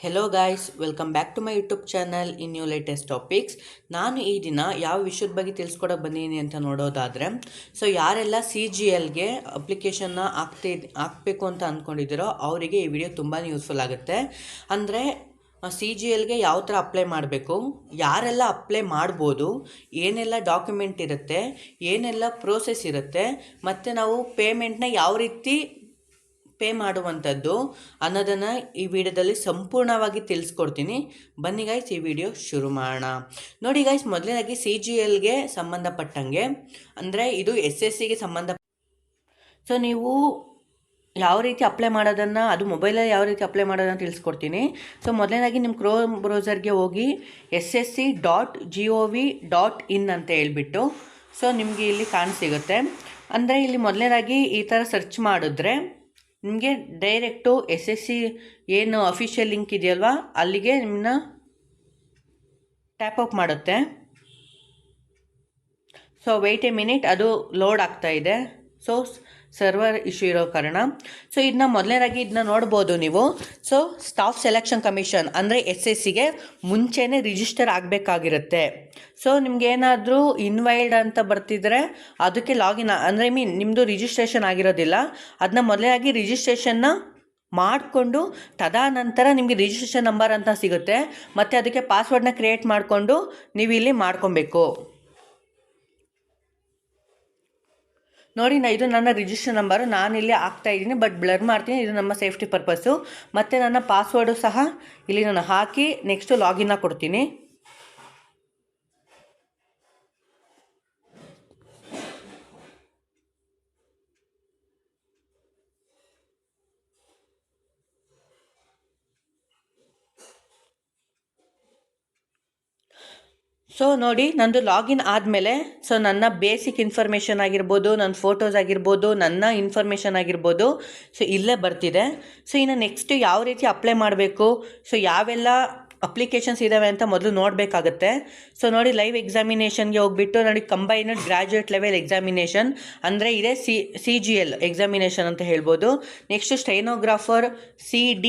Hello guys, welcome back to my YouTube channel in new latest topics. ನಾನು ಈ ದಿನ ಯಾವ ವಿಷಯದ ಬಗ್ಗೆ ತಿಳಿಸ್ಕೊಡೋಕೆ ಬಂದಿದ್ದೀನಿ ಅಂತ ನೋಡೋದಾದರೆ, ಯಾರೆಲ್ಲ CGLಗೆ ಅಪ್ಲಿಕೇಶನ್ನ ಹಾಕಬೇಕು ಅಂತ ಅಂದ್ಕೊಂಡಿದ್ದೀರೋ ಅವರಿಗೆ ಈ ವಿಡಿಯೋ ತುಂಬಾ ಯೂಸ್ಫುಲ್ ಆಗುತ್ತೆ. ಅಂದರೆ CGLಗೆ ಯಾವ ಥರ ಅಪ್ಲೈ ಮಾಡಬೇಕು, ಯಾರೆಲ್ಲ ಅಪ್ಲೈ ಮಾಡ್ಬೋದು, ಏನೆಲ್ಲ ಡಾಕ್ಯುಮೆಂಟ್ ಇರುತ್ತೆ, ಏನೆಲ್ಲ ಪ್ರೋಸೆಸ್ ಇರುತ್ತೆ, ಮತ್ತು ನಾವು ಪೇಮೆಂಟ್ನ ಯಾವ ರೀತಿ ಪೇ ಮಾಡುವಂಥದ್ದು ಅನ್ನೋದನ್ನು ಈ ವಿಡಿಯೋದಲ್ಲಿ ಸಂಪೂರ್ಣವಾಗಿ ತಿಳಿಸ್ಕೊಡ್ತೀನಿ. ಬನ್ನಿ ಗೈಸ್, ಈ ವಿಡಿಯೋ ಶುರು ಮಾಡೋಣ. ನೋಡಿ ಗೈಸ್, ಮೊದಲನೇದಾಗಿ CGLಗೆ ಸಂಬಂಧಪಟ್ಟಂಗೆ, ಅಂದರೆ ಇದು SSCಗೆ ನೀವು ಯಾವ ರೀತಿ ಅಪ್ಲೈ ಮಾಡೋದನ್ನು, ಅದು ಮೊಬೈಲಲ್ಲಿ ಯಾವ ರೀತಿ ಅಪ್ಲೈ ಮಾಡೋದನ್ನು ತಿಳಿಸ್ಕೊಡ್ತೀನಿ. ಮೊದಲನೇದಾಗಿ ನಿಮ್ಮ ಕ್ರೋಮ್ ಬ್ರೌಸರ್ಗೆ ಹೋಗಿ ssc.gov.in ಅಂತ ಹೇಳ್ಬಿಟ್ಟು ನಿಮಗೆ ಇಲ್ಲಿ ಕಾಣಿಸಿಗುತ್ತೆ. ಅಂದರೆ ಇಲ್ಲಿ ಮೊದಲನೇದಾಗಿ ಈ ಥರ ಸರ್ಚ್ ಮಾಡಿದ್ರೆ ನಿಮಗೆ ಡೈರೆಕ್ಟು SSC ಏನು ಅಫಿಷಿಯಲ್ ಲಿಂಕ್ ಇದೆಯಲ್ವಾ ಅಲ್ಲಿಗೆ ನಿಮ್ಮನ್ನ ಟ್ಯಾಪ್ ಅಪ್ ಮಾಡುತ್ತೆ. ವೆಯ್ಟ್ ಎ ಮಿನಿಟ್, ಅದು ಲೋಡ್ ಆಗ್ತಾ ಇದೆ. ಸರ್ವರ್ ಇಶ್ಯೂ ಇರೋ ಕಾರಣ. ಇದನ್ನ ಮೊದಲನೇದಾಗಿ ಇದನ್ನ ನೋಡ್ಬೋದು ನೀವು. ಸ್ಟಾಫ್ ಸೆಲೆಕ್ಷನ್ ಕಮಿಷನ್ ಅಂದರೆ SSCಗೆ ಮುಂಚೆನೇ ರಿಜಿಸ್ಟರ್ ಆಗಬೇಕಾಗಿರುತ್ತೆ. ನಿಮ್ಗೆ ಏನಾದರೂ ಇನ್ವೈಲ್ಡ್ ಅಂತ ಬರ್ತಿದ್ರೆ ಅದಕ್ಕೆ ಲಾಗಿನ್ ಅಂದರೆ ನಿಮ್ಮದು ರಿಜಿಸ್ಟ್ರೇಷನ್ ಆಗಿರೋದಿಲ್ಲ. ಅದನ್ನ ಮೊದಲನೇದಾಗಿ ರಿಜಿಸ್ಟ್ರೇಷನ್ನ ಮಾಡಿಕೊಂಡು ತದನಂತರ ನಿಮಗೆ ರಿಜಿಸ್ಟ್ರೇಷನ್ ನಂಬರ್ ಅಂತ ಸಿಗುತ್ತೆ. ಮತ್ತು ಅದಕ್ಕೆ ಪಾಸ್ವರ್ಡ್ನ ಕ್ರಿಯೇಟ್ ಮಾಡಿಕೊಂಡು ನೀವು ಇಲ್ಲಿ ಮಾಡ್ಕೊಬೇಕು. ನೋಡಿ, ಇದು ನನ್ನ ರಿಜಿಸ್ಟರ್ ನಂಬರು, ನಾನಿಲ್ಲಿ ಹಾಕ್ತಾಯಿದ್ದೀನಿ, ಬಟ್ ಬ್ಲರ್ ಮಾಡ್ತೀನಿ, ಇದು ನಮ್ಮ ಸೇಫ್ಟಿ ಪರ್ಪಸ್ಸು. ಮತ್ತು ನನ್ನ ಪಾಸ್ವರ್ಡು ಸಹ ಇಲ್ಲಿ ನಾನು ಹಾಕಿ ನೆಕ್ಸ್ಟು ಲಾಗಿನ್ನ ಕೊಡ್ತೀನಿ. ನೋಡಿ, ನಂದು ಲಾಗಿನ್ ಆದಮೇಲೆ ನನ್ನ ಬೇಸಿಕ್ ಇನ್ಫಾರ್ಮೇಷನ್ ಆಗಿರ್ಬೋದು, ನನ್ನ ಫೋಟೋಸ್ ಆಗಿರ್ಬೋದು, ನನ್ನ ಇನ್ಫಾರ್ಮೇಷನ್ ಆಗಿರ್ಬೋದು ಇಲ್ಲೇ ಬರ್ತಿದೆ. ಇನ್ನು ನೆಕ್ಸ್ಟ್ ಯಾವ ರೀತಿ ಅಪ್ಲೈ ಮಾಡಬೇಕು, ಯಾವೆಲ್ಲ ಅಪ್ಲಿಕೇಶನ್ಸ್ ಇದ್ದಾವೆ ಅಂತ ಮೊದಲು ನೋಡಬೇಕಾಗತ್ತೆ. ನೋಡಿ, ಲೈವ್ ಎಕ್ಸಾಮಿನೇಷನ್ಗೆ ಹೋಗ್ಬಿಟ್ಟು ನೋಡಿ, ಕಂಬೈನ್ಡ್ ಗ್ರ್ಯಾಜುಯೇಟ್ ಲೆವೆಲ್ ಎಕ್ಸಾಮಿನೇಷನ್ ಅಂದರೆ ಇದೆ CGL ಎಕ್ಸಾಮಿನೇಷನ್ ಅಂತ ಹೇಳ್ಬೋದು. ನೆಕ್ಸ್ಟು ಸ್ಟೈನೋಗ್ರಾಫರ್ C&D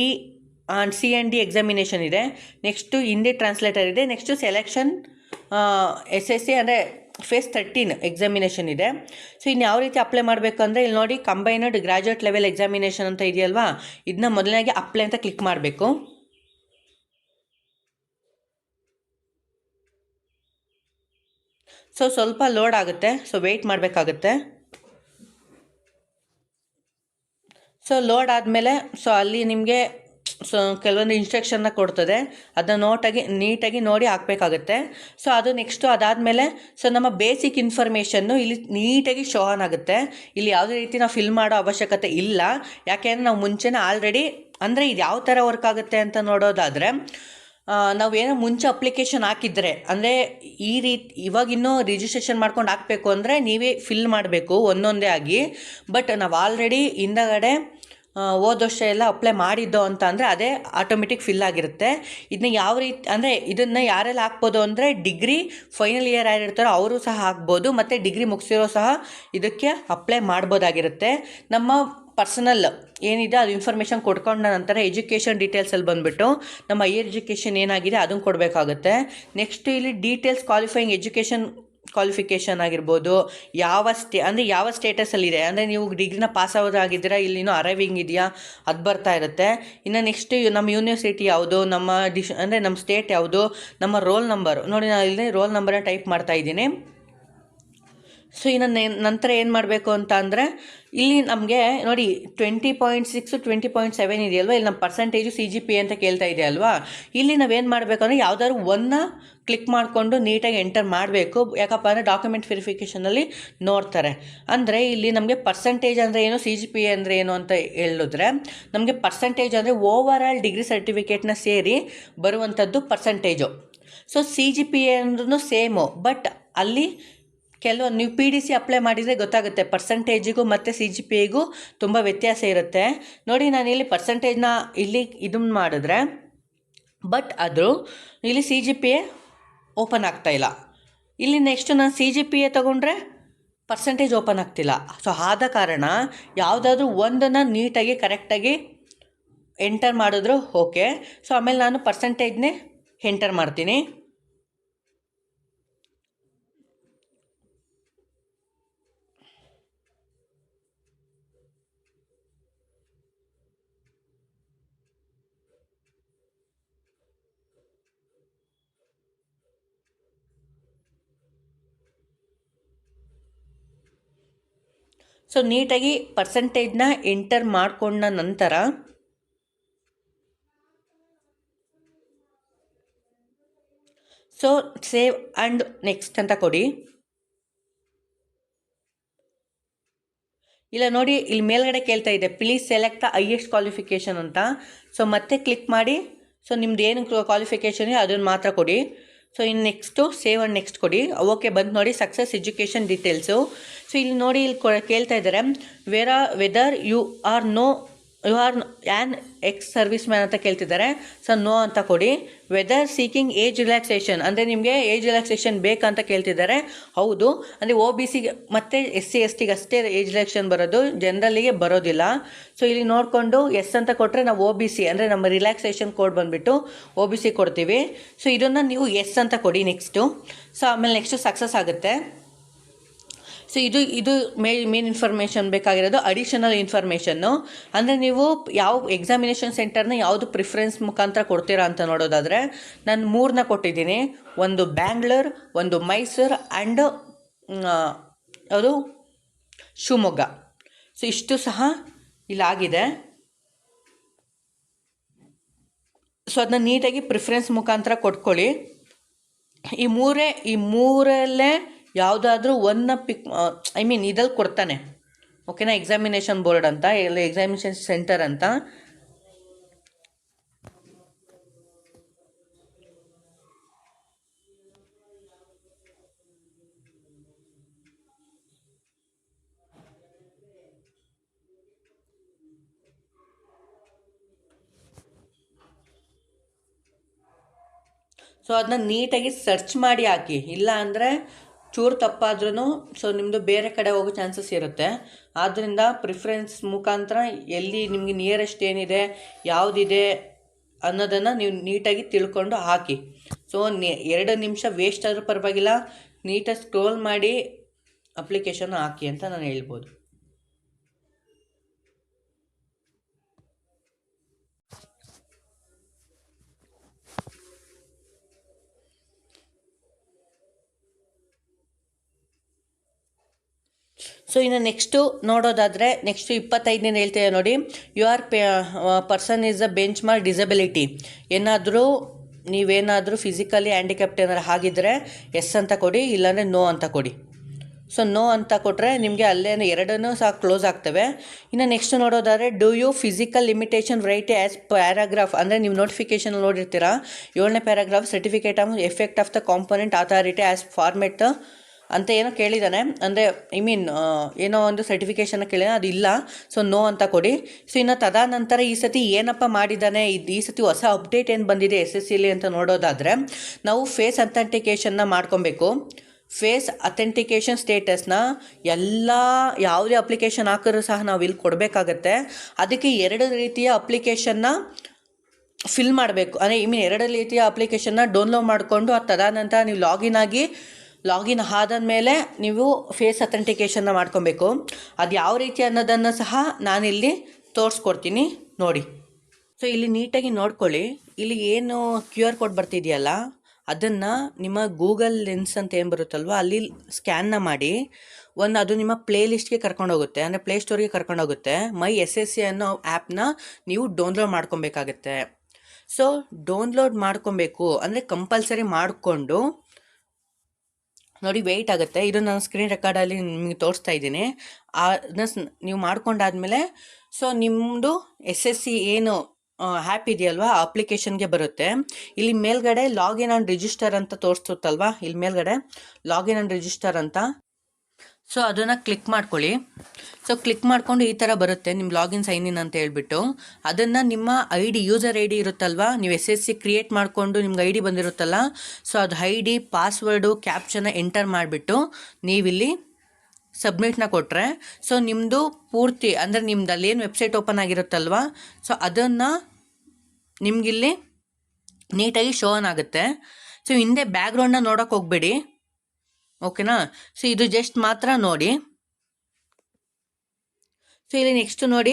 ಎಕ್ಸಾಮಿನೇಷನ್ ಇದೆ. ನೆಕ್ಸ್ಟು ಹಿಂದಿ ಟ್ರಾನ್ಸ್ಲೇಟರ್ ಇದೆ. ನೆಕ್ಸ್ಟು ಸೆಲೆಕ್ಷನ್ SSC ಅಂದರೆ ಫೇಸ್ 13 ಎಕ್ಸಾಮಿನೇಷನ್ ಇದೆ. ಇನ್ನು ಯಾವ ರೀತಿ ಅಪ್ಲೈ ಮಾಡಬೇಕು ಅಂದರೆ ಇಲ್ಲಿ ನೋಡಿ, ಕಂಬೈನ್ಡ್ ಗ್ರ್ಯಾಜುಯೇಟ್ ಲೆವೆಲ್ ಎಕ್ಸಾಮಿನೇಷನ್ ಅಂತ ಇದೆಯಲ್ವಾ, ಇದನ್ನ ಮೊದಲನೇಗೆ ಅಪ್ಲೈ ಅಂತ ಕ್ಲಿಕ್ ಮಾಡಬೇಕು. ಸ್ವಲ್ಪ ಲೋಡ್ ಆಗುತ್ತೆ, ವೆಯ್ಟ್ ಮಾಡಬೇಕಾಗುತ್ತೆ. ಲೋಡ್ ಆದಮೇಲೆ ಅಲ್ಲಿ ನಿಮಗೆ ಕೆಲವೊಂದು ಇನ್ಸ್ಟ್ರಕ್ಷನ್ನ ಕೊಡ್ತದೆ, ಅದನ್ನ ನೀಟಾಗಿ ನೋಡಿ ಹಾಕಬೇಕಾಗುತ್ತೆ. ಅದು ನೆಕ್ಸ್ಟು ಅದಾದಮೇಲೆ ನಮ್ಮ ಬೇಸಿಕ್ ಇನ್ಫಾರ್ಮೇಷನ್ನು ಇಲ್ಲಿ ನೀಟಾಗಿ ಶೋ ಆನ್ ಆಗುತ್ತೆ. ಇಲ್ಲಿ ಯಾವುದೇ ರೀತಿ ನಾವು ಫಿಲ್ ಮಾಡೋ ಅವಶ್ಯಕತೆ ಇಲ್ಲ, ಯಾಕೆಂದರೆ ನಾವು ಮುಂಚೆನೇ ಆಲ್ರೆಡಿ, ಅಂದರೆ ಇದು ಯಾವ ಥರ ವರ್ಕ್ ಆಗುತ್ತೆ ಅಂತ ನೋಡೋದಾದರೆ, ನಾವೇನೋ ಮುಂಚೆ ಅಪ್ಲಿಕೇಶನ್ ಹಾಕಿದರೆ, ಅಂದರೆ ಈ ರೀತಿ ಇವಾಗಿನ್ನೂ ರಿಜಿಸ್ಟ್ರೇಷನ್ ಮಾಡ್ಕೊಂಡು ಹಾಕಬೇಕು ಅಂದರೆ ನೀವೇ ಫಿಲ್ ಮಾಡಬೇಕು ಒಂದೊಂದೇ ಆಗಿ. ಬಟ್ ನಾವು ಆಲ್ರೆಡಿ ಹಿಂದಗಡೆ ಹೋದ ವರ್ಷ ಎಲ್ಲ ಅಪ್ಲೈ ಮಾಡಿದ್ದೋ ಅಂತ ಅಂದರೆ ಅದೇ ಆಟೋಮೆಟಿಕ್ ಫಿಲ್ ಆಗಿರುತ್ತೆ. ಇದನ್ನ ಯಾವ ರೀತಿ ಅಂದರೆ ಇದನ್ನು ಯಾರೆಲ್ಲ ಹಾಕ್ಬೋದು ಅಂದರೆ ಡಿಗ್ರಿ ಫೈನಲ್ ಇಯರ್ ಯಾರಿರ್ತಾರೋ ಅವರು ಸಹ ಹಾಕ್ಬೋದು, ಮತ್ತು ಡಿಗ್ರಿ ಮುಗಿಸಿರೋ ಸಹ ಇದಕ್ಕೆ ಅಪ್ಲೈ ಮಾಡ್ಬೋದಾಗಿರುತ್ತೆ. ನಮ್ಮ ಪರ್ಸನಲ್ ಏನಿದೆ ಅದು ಇನ್ಫಾರ್ಮೇಷನ್ ಕೊಡ್ಕೊಂಡ ನಂತರ ಎಜುಕೇಷನ್ ಡೀಟೇಲ್ಸಲ್ಲಿ ಬಂದುಬಿಟ್ಟು ನಮ್ಮ ಹೈಯರ್ ಎಜುಕೇಷನ್ ಏನಾಗಿದೆ ಅದನ್ನು ಕೊಡಬೇಕಾಗುತ್ತೆ. ನೆಕ್ಸ್ಟ್ ಇಲ್ಲಿ ಡೀಟೇಲ್ಸ್ ಕ್ವಾಲಿಫೈಯಿಂಗ್ ಎಜುಕೇಷನ್ ಕ್ವಾಲಿಫಿಕೇಷನ್ ಆಗಿರ್ಬೋದು, ಯಾವ ಸ್ಟೇಟಸಲ್ಲಿದೆ, ಅಂದರೆ ನೀವು ಡಿಗ್ರಿನ ಪಾಸ್ ಆಗೋದಾಗಿದ್ದೀರಾ, ಇಲ್ಲಿ ಇನ್ನೂ ಅರೈವಿಂಗ್ ಇದೆಯಾ, ಅದು ಬರ್ತಾ ಇರುತ್ತೆ. ಇನ್ನು ನೆಕ್ಸ್ಟ್ ನಮ್ಮ ಯೂನಿವರ್ಸಿಟಿ ಯಾವುದು, ಅಂದರೆ ನಮ್ಮ ಸ್ಟೇಟ್ ಯಾವುದು, ನಮ್ಮ ರೋಲ್ ನಂಬರು ನೋಡಿ, ನಾನು ಇಲ್ಲಿ ರೋಲ್ ನಂಬರನ್ನ ಟೈಪ್ ಮಾಡ್ತಾ ಇದ್ದೀನಿ. ಇನ್ನು ನಂತರ ಏನು ಮಾಡಬೇಕು ಅಂತ ಅಂದರೆ ಇಲ್ಲಿ ನಮಗೆ ನೋಡಿ 20.6 20.7 ಇದೆಯಲ್ವ, ಇಲ್ಲಿ ನಮ್ಮ ಪರ್ಸೆಂಟೇಜು CGPA ಅಂತ ಕೇಳ್ತಾ ಇದೆ ಅಲ್ವಾ. ಇಲ್ಲಿ ನಾವೇನು ಮಾಡಬೇಕು ಅಂದರೆ ಯಾವುದಾದ್ರು ಒಂದನ್ನ ಕ್ಲಿಕ್ ಮಾಡಿಕೊಂಡು ನೀಟಾಗಿ ಎಂಟರ್ ಮಾಡಬೇಕು. ಯಾಕಪ್ಪ ಅಂದರೆ ಡಾಕ್ಯುಮೆಂಟ್ ವೆರಿಫಿಕೇಷನಲ್ಲಿ ನೋಡ್ತಾರೆ. ಅಂದರೆ ಇಲ್ಲಿ ನಮಗೆ ಪರ್ಸೆಂಟೇಜ್ ಅಂದರೆ ಏನು, CGPA ಅಂದರೆ ಏನು ಅಂತ ಹೇಳಿದ್ರೆ, ನಮಗೆ ಪರ್ಸೆಂಟೇಜ್ ಅಂದರೆ ಓವರ್ ಆಲ್ ಡಿಗ್ರಿ ಸರ್ಟಿಫಿಕೇಟ್ನ ಸೇರಿ ಬರುವಂಥದ್ದು ಪರ್ಸೆಂಟೇಜು. CGPA ಅಂದ್ರೂ ಸೇಮು, ಬಟ್ ಅಲ್ಲಿ ಕೆಲವೊಂದು ನೀವು PDC ಅಪ್ಲೈ ಮಾಡಿದರೆ ಗೊತ್ತಾಗುತ್ತೆ, ಪರ್ಸೆಂಟೇಜಿಗೂ ಮತ್ತು CGPAಗೂ ತುಂಬ ವ್ಯತ್ಯಾಸ ಇರುತ್ತೆ. ನೋಡಿ, ನಾನು ಇಲ್ಲಿ ಪರ್ಸೆಂಟೇಜ್ನ ಇಲ್ಲಿ ಇದನ್ನು ಮಾಡಿದ್ರೆ, ಬಟ್ ಅದು ಇಲ್ಲಿ CGPA ಓಪನ್ ಆಗ್ತಾಯಿಲ್ಲ. ಇಲ್ಲಿ ನೆಕ್ಸ್ಟು ನಾನು CGPA ತೊಗೊಂಡ್ರೆ ಪರ್ಸೆಂಟೇಜ್ ಓಪನ್ ಆಗ್ತಿಲ್ಲ. ಆದ ಕಾರಣ ಯಾವುದಾದ್ರೂ ಒಂದನ್ನು ನೀಟಾಗಿ ಕರೆಕ್ಟಾಗಿ ಎಂಟರ್ ಮಾಡಿದ್ರು ಓಕೆ. ಸೊ ಆಮೇಲೆ ನಾನು ಪರ್ಸೆಂಟೇಜ್ನೇ ಎಂಟರ್ ಮಾಡ್ತೀನಿ. ಸೊ ನೀಟಾಗಿ ಪರ್ಸೆಂಟೇಜ್ನ ಎಂಟರ್ ಮಾಡಿಕೊಂಡ ನಂತರ ಸೊ ಸೇವ್ ಆ್ಯಂಡ್ ನೆಕ್ಸ್ಟ್ ಅಂತ ಕೊಡಿ. ಇಲ್ಲ ನೋಡಿ, ಇಲ್ಲಿ ಮೇಲ್ಗಡೆ ಕೇಳ್ತಾ ಇದೆ please select the highest qualification ಅಂತ. ಸೊ ಮತ್ತೆ ಕ್ಲಿಕ್ ಮಾಡಿ. ಸೊ ನಿಮ್ದು ಏನು ಕ್ವಾಲಿಫಿಕೇಷನ್ ಇದೆ ಅದನ್ನು ಮಾತ್ರ ಕೊಡಿ. ಸೊ ಇನ್ನು ನೆಕ್ಸ್ಟು ಸೇವ್ ಆ್ಯಂಡ್ ನೆಕ್ಸ್ಟ್ ಕೊಡಿ. ಓಕೆ ಬಂದು ನೋಡಿ ಸಕ್ಸಸ್ ಎಜುಕೇಷನ್ ಡೀಟೇಲ್ಸು. ಸೊ ಇಲ್ಲಿ ನೋಡಿ, ಇಲ್ಲಿ ಕೇಳ್ತಾ ಇದ್ದಾರೆ whether you are an ex service man ಅಂತ ಕೇಳ್ತಿದ್ದಾರೆ. ಸೊ ನೋ ಅಂತ ಕೊಡಿ. ವೆದರ್ ಸೀಕಿಂಗ್ ಏಜ್ ರಿಲ್ಯಾಕ್ಸೇಷನ್ ಅಂದರೆ ನಿಮಗೆ ಏಜ್ ರಿಲ್ಯಾಕ್ಸೇಷನ್ ಬೇಕಂತ ಕೇಳ್ತಿದ್ದಾರೆ. ಹೌದು, ಅಂದರೆ OBC ಮತ್ತು SC STಗೆ ಅಷ್ಟೇ ಏಜ್ ರಿಲ್ಯಾಕ್ಸೇಷನ್ ಬರೋದು, ಜನರಲ್ಲಿಗೆ ಬರೋದಿಲ್ಲ. ಸೊ ಇಲ್ಲಿ ನೋಡಿಕೊಂಡು ಎಸ್ ಅಂತ ಕೊಟ್ಟರೆ ನಾವು OBC ಅಂದರೆ ನಮ್ಮ ರಿಲ್ಯಾಕ್ಸೇಷನ್ ಕೋಡ್ ಬಂದುಬಿಟ್ಟು OBC ಕೊಡ್ತೀವಿ. ಸೊ ಇದನ್ನು ನೀವು ಎಸ್ ಅಂತ ಕೊಡಿ ನೆಕ್ಸ್ಟು. ಸೊ ಆಮೇಲೆ ನೆಕ್ಸ್ಟು ಸಕ್ಸಸ್ ಆಗುತ್ತೆ. ಸೊ ಇದು ಮೇನ್ ಇನ್ಫಾರ್ಮೇಷನ್ ಬೇಕಾಗಿರೋದು. ಅಡಿಷನಲ್ ಇನ್ಫಾರ್ಮೇಷನ್ನು ಅಂದರೆ ನೀವು ಯಾವ ಎಕ್ಸಾಮಿನೇಷನ್ ಸೆಂಟರ್ನ ಯಾವುದು ಪ್ರಿಫರೆನ್ಸ್ ಮುಖಾಂತರ ಕೊಡ್ತೀರಾ ಅಂತ ನೋಡೋದಾದರೆ ನಾನು 3 ಕೊಟ್ಟಿದ್ದೀನಿ. ಒಂದು ಬ್ಯಾಂಗ್ಳೂರ್, ಒಂದು ಮೈಸೂರು ಆ್ಯಂಡ್ ಯಾವುದು ಶಿವಮೊಗ್ಗ. ಸೊ ಇಷ್ಟು ಸಹ ಇಲ್ಲಾಗಿದೆ. ಸೊ ಅದನ್ನ ನೀಟಾಗಿ ಪ್ರಿಫರೆನ್ಸ್ ಮುಖಾಂತರ ಕೊಟ್ಕೊಳ್ಳಿ. ಈ ಮೂರಲ್ಲೇ ಯಾವುದಾದ್ರೂ ಒನ್ನ ಪಿಕ್ ಇದ್ರಲ್ಲಿ ಕೊಡ್ತಾನೆ, ಓಕೆನಾ, ಎಕ್ಸಾಮಿನೇಷನ್ ಬೋರ್ಡ್ ಅಂತ, ಇಲ್ಲ ಎಕ್ಸಾಮಿನೇಷನ್ ಸೆಂಟರ್ ಅಂತ. ಸೊ ಅದನ್ನ ನೀಟಾಗಿ ಸರ್ಚ್ ಮಾಡಿ ಹಾಕಿ, ಇಲ್ಲ ಅಂದರೆ ಚೂರು ತಪ್ಪಾದ್ರೂ ಸೊ ನಿಮ್ಮದು ಬೇರೆ ಕಡೆ ಹೋಗೋ ಚಾನ್ಸಸ್ ಇರುತ್ತೆ. ಆದ್ದರಿಂದ ಪ್ರಿಫರೆನ್ಸ್ ಮುಖಾಂತರ ಎಲ್ಲಿ ನಿಮಗೆ ನಿಯರೆಸ್ಟ್ ಏನಿದೆ, ಯಾವುದಿದೆ ಅನ್ನೋದನ್ನು ನೀವು ನೀಟಾಗಿ ತಿಳ್ಕೊಂಡು ಹಾಕಿ. ಸೊ 2 ನಿಮಿಷ ವೇಸ್ಟ್ ಆದರೂ ಪರವಾಗಿಲ್ಲ, ನೀಟಾಗಿ ಸ್ಕ್ರೋಲ್ ಮಾಡಿ ಅಪ್ಲಿಕೇಶನ್ ಹಾಕಿ ಅಂತ ನಾನು ಹೇಳ್ಬೋದು. ಸೊ ಇನ್ನು ನೆಕ್ಸ್ಟು ನೋಡೋದಾದರೆ ನೆಕ್ಸ್ಟು 25ನೇ ಹೇಳ್ತೇವೆ ನೋಡಿ. You are person is a benchmark disability. ನೀವೇನಾದರೂ ಫಿಸಿಕಲಿ ಹ್ಯಾಂಡಿಕ್ಯಾಪ್ಟ್ ಏನಾರು ಆಗಿದ್ದರೆ ಎಸ್ ಅಂತ ಕೊಡಿ, ಇಲ್ಲಾಂದರೆ ನೋ ಅಂತ ಕೊಡಿ. ಸೊ ನೋ ಅಂತ ಕೊಟ್ಟರೆ ನಿಮಗೆ ಅಲ್ಲೇ 2 ಸಹ ಕ್ಲೋಸ್ ಆಗ್ತವೆ. ಇನ್ನು ನೆಕ್ಸ್ಟ್ ನೋಡೋದಾದರೆ do you physical limitation right as paragraph, ಅಂದರೆ ನೀವು ನೋಟಿಫಿಕೇಷನ್ ನೋಡಿರ್ತೀರಾ 7ನೇ paragraph, certificate of effect of the component authority as format ಅಂತ ಏನೋ ಕೇಳಿದ್ದಾನೆ. ಅಂದರೆ ಏನೋ ಒಂದು ಸರ್ಟಿಫಿಕೇಷನ್ನ ಕೇಳಿದಾನೆ, ಅದು ಇಲ್ಲ. ಸೊ ನೋ ಅಂತ ಕೊಡಿ. ಸೊ ಇನ್ನು ತದನಂತರ ಈ ಸತಿ ಏನಪ್ಪ ಮಾಡಿದ್ದಾನೆ, ಈ ಸತಿ ಹೊಸ ಅಪ್ಡೇಟ್ ಏನು ಬಂದಿದೆ SSCಲಿ ಅಂತ ನೋಡೋದಾದರೆ ನಾವು ಫೇಸ್ ಅಥೆಂಟಿಕೇಷನ್ನ ಮಾಡ್ಕೊಬೇಕು. ಫೇಸ್ ಅಥೆಂಟಿಕೇಷನ್ ಸ್ಟೇಟಸ್ನ ಯಾವುದೇ ಅಪ್ಲಿಕೇಶನ್ ಹಾಕಿದ್ರೂ ಸಹ ನಾವು ಇಲ್ಲಿ ಕೊಡಬೇಕಾಗತ್ತೆ. ಅದಕ್ಕೆ 2 ರೀತಿಯ ಅಪ್ಲಿಕೇಶನ್ನ ಫಿಲ್ ಮಾಡಬೇಕು. ಅಂದರೆ 2 ರೀತಿಯ ಅಪ್ಲಿಕೇಶನ್ನ ಡೌನ್ಲೋಡ್ ಮಾಡಿಕೊಂಡು ತದನಂತರ ನೀವು ಲಾಗಿನ್ ಆದಮೇಲೆ ನೀವು ಫೇಸ್ ಅಥೆಂಟಿಕೇಷನ್ನ ಮಾಡ್ಕೊಬೇಕು. ಅದು ಯಾವ ರೀತಿ ಅನ್ನೋದನ್ನು ಸಹ ನಾನಿಲ್ಲಿ ತೋರಿಸ್ಕೊಡ್ತೀನಿ ನೋಡಿ. ಸೊ ಇಲ್ಲಿ ನೀಟಾಗಿ ನೋಡ್ಕೊಳ್ಳಿ. ಇಲ್ಲಿ ಏನು QR ಕೋಡ್ ಬರ್ತಿದೆಯಲ್ಲ ಅದನ್ನು ನಿಮ್ಮ ಗೂಗಲ್ ಲೆನ್ಸ್ ಅಂತ ಏನು ಬರುತ್ತಲ್ವ ಅಲ್ಲಿ ಸ್ಕ್ಯಾನ್ನ ಮಾಡಿ ಅದು ನಿಮ್ಮ ಪ್ಲೇ ಲಿಸ್ಟ್ಗೆ ಕರ್ಕೊಂಡೋಗುತ್ತೆ, ಅಂದರೆ ಪ್ಲೇಸ್ಟೋರ್ಗೆ ಕರ್ಕೊಂಡೋಗುತ್ತೆ. ಮೈ SSC ಅನ್ನೋ ಆ್ಯಪ್ನ ನೀವು ಡೌನ್ಲೋಡ್ ಮಾಡ್ಕೊಬೇಕಾಗತ್ತೆ. ಸೊ ಡೌನ್ಲೋಡ್ ಮಾಡ್ಕೊಬೇಕು ಅಂದರೆ ಕಂಪಲ್ಸರಿ ಮಾಡಿಕೊಂಡು ನೋಡಿ ವೆಯ್ಟ್ ಆಗುತ್ತೆ. ಇದು ನಾನು ಸ್ಕ್ರೀನ್ ರೆಕಾರ್ಡಲ್ಲಿ ನಿಮಗೆ ತೋರಿಸ್ತಾ ಇದ್ದೀನಿ. ಅದನ್ನ ನೀವು ಮಾಡ್ಕೊಂಡಾದ್ಮೇಲೆ ಸೊ ನಿಮ್ಮದು SSC ಏನು ಆ್ಯಪ್ ಇದೆಯಲ್ವಾ ಆ ಅಪ್ಲಿಕೇಶನ್ಗೆ ಬರುತ್ತೆ. ಇಲ್ಲಿ ಮೇಲ್ಗಡೆ ಲಾಗಿನ್ ಆ್ಯಂಡ್ ರಿಜಿಸ್ಟರ್ ಅಂತ ತೋರಿಸ್ತಲ್ವಾ, ಇಲ್ಲಿ ಮೇಲ್ಗಡೆ ಲಾಗಿನ್ ಆ್ಯಂಡ್ ರಿಜಿಸ್ಟರ್ ಅಂತ. ಸೊ ಅದನ್ನು ಕ್ಲಿಕ್ ಮಾಡ್ಕೊಳ್ಳಿ. ಸೊ ಕ್ಲಿಕ್ ಮಾಡಿಕೊಂಡು ಈ ಥರ ಬರುತ್ತೆ ನಿಮ್ಮ ಲಾಗಿನ್ ಸೈನ್ ಇನ್ ಅಂತ ಹೇಳ್ಬಿಟ್ಟು. ಅದನ್ನು ನಿಮ್ಮ ಯೂಸರ್ ID ಇರುತ್ತಲ್ವ, ನೀವು SSC ಕ್ರಿಯೇಟ್ ಮಾಡಿಕೊಂಡು ನಿಮ್ಗೆ ID ಬಂದಿರುತ್ತಲ್ಲ, ಸೊ ಅದು ID ಪಾಸ್ವರ್ಡು ಕ್ಯಾಪ್ಚನ್ನ ಎಂಟರ್ ಮಾಡಿಬಿಟ್ಟು ನೀವಿಲ್ಲಿ ಸಬ್ಮಿಟ್ನ ಕೊಟ್ಟರೆ ಸೊ ನಿಮ್ಮದು ಪೂರ್ತಿ ಅಂದರೆ ನಿಮ್ದು ಅಲ್ಲೇನು ವೆಬ್ಸೈಟ್ ಓಪನ್ ಆಗಿರುತ್ತಲ್ವ ಸೊ ಅದನ್ನು ನಿಮಗಿಲ್ಲಿ ನೀಟಾಗಿ ಶೋ ಆನ್ ಆಗುತ್ತೆ. ಸೊ ಹಿಂದೆ ಬ್ಯಾಕ್ಗ್ರೌಂಡ್ನ ನೋಡೋಕೆ ಹೋಗಬೇಡಿ, ಓಕೆನಾ. ಸೊ ಇದು ಜಸ್ಟ್ ಮಾತ್ರ ನೋಡಿ. ಸೊ ಇಲ್ಲಿ ನೆಕ್ಸ್ಟ್ ನೋಡಿ,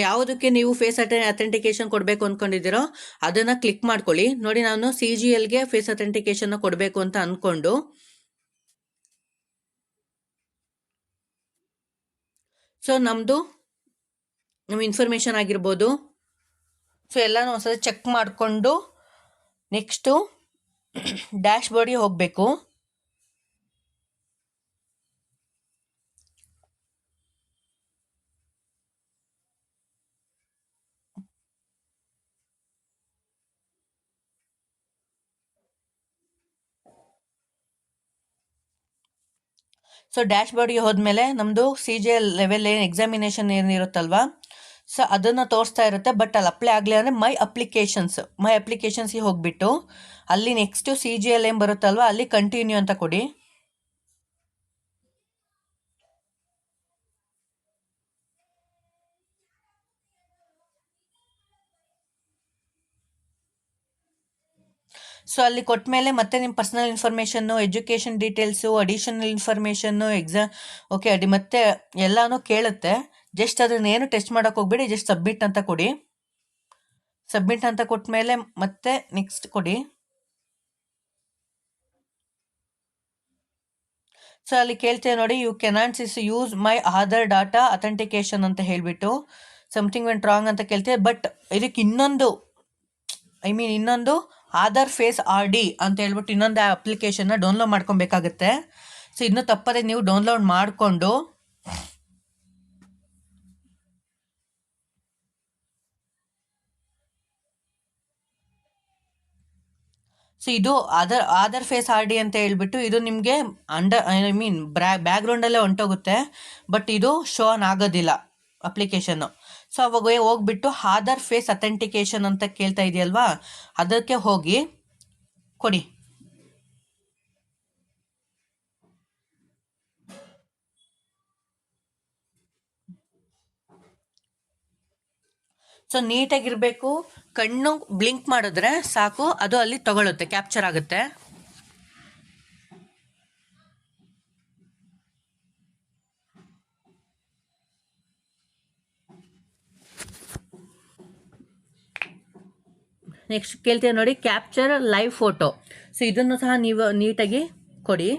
ಯಾವುದಕ್ಕೆ ನೀವು ಫೇಸ್ ಅಥೆಂಟಿಕೇಶನ್ ಕೊಡಬೇಕು ಅಂದ್ಕೊಂಡಿದ್ದೀರೋ ಅದನ್ನು ಕ್ಲಿಕ್ ಮಾಡ್ಕೊಳ್ಳಿ. ನೋಡಿ, ನಾನು CGLಗೆ ಫೇಸ್ ಅಥೆಂಟಿಕೇಶನ್ನ ಕೊಡಬೇಕು ಅಂತ ಅಂದ್ಕೊಂಡು, ಸೊ ನಮ್ಮ ಇನ್ಫಾರ್ಮೇಷನ್ ಆಗಿರ್ಬೋದು, ಸೊ ಎಲ್ಲನೂ ಒಂದ್ಸಲ ಚೆಕ್ ಮಾಡಿಕೊಂಡು ನೆಕ್ಸ್ಟು ಡ್ಯಾಶ್ ಬೋರ್ಡ್ಗೆ ಹೋಗಬೇಕು. ಸೊ ಡ್ಯಾಶ್ ಬೋರ್ಡ್ಗೆ ಹೋದ್ಮೇಲೆ ನಮ್ಮದು CGL ಲೆವೆಲ್ ಎಕ್ಸಾಮಿನೇಷನ್ ಏನಿರುತ್ತಲ್ವ, ಸೊ ಅದನ್ನು ತೋರಿಸ್ತಾ ಇರುತ್ತೆ. ಬಟ್ ಅಲ್ಲಿ ಅಪ್ಲೈ ಆಗಲಿ ಅಂದರೆ ಮೈ ಅಪ್ಲಿಕೇಶನ್ಸ್ಗೆ ಹೋಗಿಬಿಟ್ಟು ಅಲ್ಲಿ ನೆಕ್ಸ್ಟು CGL ಏನು ಬರುತ್ತಲ್ವ ಅಲ್ಲಿ ಕಂಟಿನ್ಯೂ ಅಂತ ಕೊಡಿ. ಸೊ ಅಲ್ಲಿ ಕೊಟ್ಟ ಮೇಲೆ ಮತ್ತೆ ನಿಮ್ಮ personal information, education details, additional information, okay ಮತ್ತೆ ಎಲ್ಲನೂ ಕೇಳುತ್ತೆ. ಜಸ್ಟ್ ಅದನ್ನೇನು ಟೆಸ್ಟ್ ಮಾಡೋಕೆ ಹೋಗ್ಬೇಡಿ, ಜಸ್ಟ್ ಸಬ್ಮಿಟ್ ಅಂತ ಕೊಡಿ. ಸಬ್ಮಿಟ್ ಅಂತ ಕೊಟ್ಟ ಮೇಲೆ ಮತ್ತೆ ನೆಕ್ಸ್ಟ್ ಕೊಡಿ. ಸೊ ಅಲ್ಲಿ ಕೇಳ್ತೇವೆ ನೋಡಿ, you cannot use my Aadhaar data authentication ಅಂತ ಹೇಳಿಬಿಟ್ಟು ಸಮಥಿಂಗ್ ವೆಂಟ್ ರಾಂಗ್ ಅಂತ ಕೇಳ್ತೇವೆ. ಬಟ್ ಇದಕ್ಕೆ ಇನ್ನೊಂದು ಆಧಾರ್ ಫೇಸ್ RD ಅಂತ ಹೇಳ್ಬಿಟ್ಟು ಇನ್ನೊಂದು ಅಪ್ಲಿಕೇಶನ್ನ ಡೌನ್ಲೋಡ್ ಮಾಡ್ಕೊಬೇಕಾಗತ್ತೆ. ಸೊ ಇನ್ನೂ ತಪ್ಪದೆ ನೀವು ಡೌನ್ಲೋಡ್ ಮಾಡಿಕೊಂಡು ಸೊ ಇದು ಆಧಾರ್ ಫೇಸ್ RD ಅಂತ ಹೇಳ್ಬಿಟ್ಟು ಇದು ನಿಮಗೆ ಬ್ಯಾಕ್ಗ್ರೌಂಡಲ್ಲೇ ಹೊಂಟೋಗುತ್ತೆ. ಬಟ್ ಇದು ಶೋ ಆನ್ ಆಗೋದಿಲ್ಲ ಅಪ್ಲಿಕೇಶನ್ನು. ಸೊ ಅವಾಗ ಹೋಗ್ಬಿಟ್ಟು ಆಧಾರ್ ಫೇಸ್ ಅಥೆಂಟಿಕೇಶನ್ ಅಂತ ಕೇಳ್ತಾ ಇದೆಯಲ್ವಾ, ಅದಕ್ಕೆ ಹೋಗಿ ಕೊಡಿ. ಸೊ ನೀಟಾಗಿರಬೇಕು, ಕಣ್ಣು ಬ್ಲಿಂಕ್ ಮಾಡಿದ್ರೆ ಸಾಕು, ಅದು ಅಲ್ಲಿ ತಗೊಳುತ್ತೆ, ಕ್ಯಾಪ್ಚರ್ ಆಗುತ್ತೆ. ನೆಕ್ಸ್ಟ್ ಕೇಳ್ತೀವಿ ನೋಡಿ, ಕ್ಯಾಪ್ಚರ್ ಲೈವ್ ಫೋಟೋ. ಸೊ ಇದನ್ನು ಸಹ ನೀವು ನೀಟಾಗಿ ಕೊಡಿ.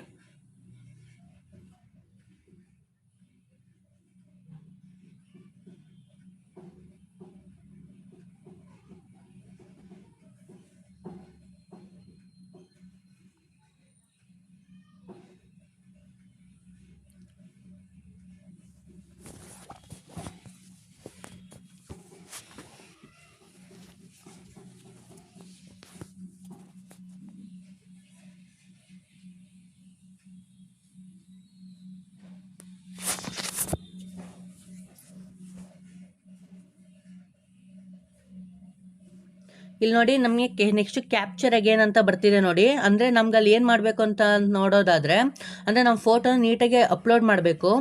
ಇಲ್ಲಿ ನೋಡಿ, ನಮಗೆ ನೆಕ್ಸ್ಟ್ ಕ್ಯಾಪ್ಚರ್ ಅಗೇನ್ ಅಂತ ಬರ್ತಿದೆ ನೋಡಿ. ಅಂದರೆ ನಮ್ಗೆ ಅಲ್ಲಿ ಏನು ಮಾಡಬೇಕು ಅಂತ ನೋಡೋದಾದರೆ, ಅಂದರೆ ನಮ್ಮ ಫೋಟೋನ ನೀಟಾಗಿ ಅಪ್ಲೋಡ್ ಮಾಡಬೇಕು.